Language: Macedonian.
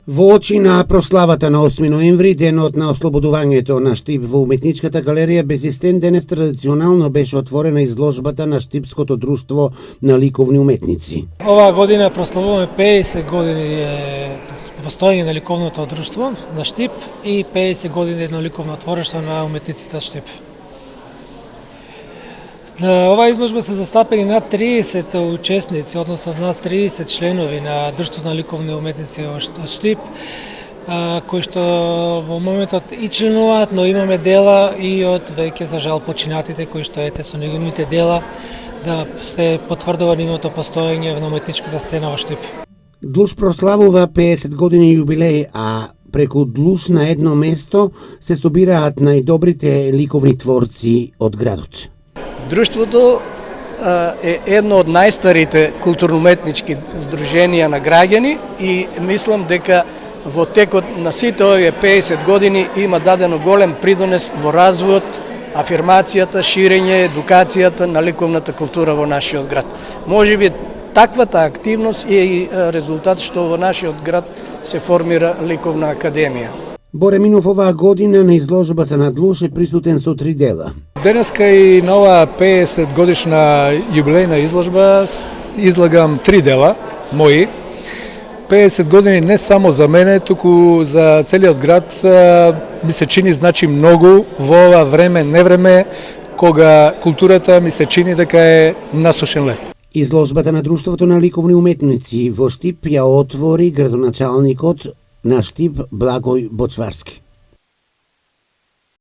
Во очи на прославата на 8 ноември, денот на ослободувањето на Штип во Уметничката галерија Безистен, денес традиционално беше отворена изложбата на Штипското друштво на ликовни уметници. Оваа година прославуваме 50 години постоење на ликовното друштво на Штип и 50 години на ликовно творештво на уметниците од Штип. На оваа изложба се застапени над 30 учесници, односно над 30 членови на Друштвото на ликовни уметници од Штип, кои што во моментот и членуваат, но имаме дела и од веќе за жал починатите, кои што ете со неговите дела да се потврдува нивното постоење на уметничката сцена во Штип. Длуш прославува 50 години јубилеј, а преку Длуш на едно место се собираат најдобрите ликовни творци од градот. Друштвото е едно од најстарите културно-уметнички здруженија на граѓани и мислам дека во текот на сите овие 50 години има дадено голем придонес во развојот, афирмацијата, ширење, едукацијата на ликовната култура во нашиот град. Можеби таквата активност е и резултат што во нашиот град се формира ликовна академија. Боре Минов оваа година на изложбата на Длуш е присутен со 3 дела. Денеска и на оваа 50 годишна јубилејна изложба излагам 3 дела мои. 50 години не само за мене, туку за целиот град ми се чини значи многу во ова време, невреме, кога културата ми се чини дека е насушен лед. Изложбата на Друштвото на ликовни уметници во Штип ја отвори градоначалникот на Штип Благој Бочварски.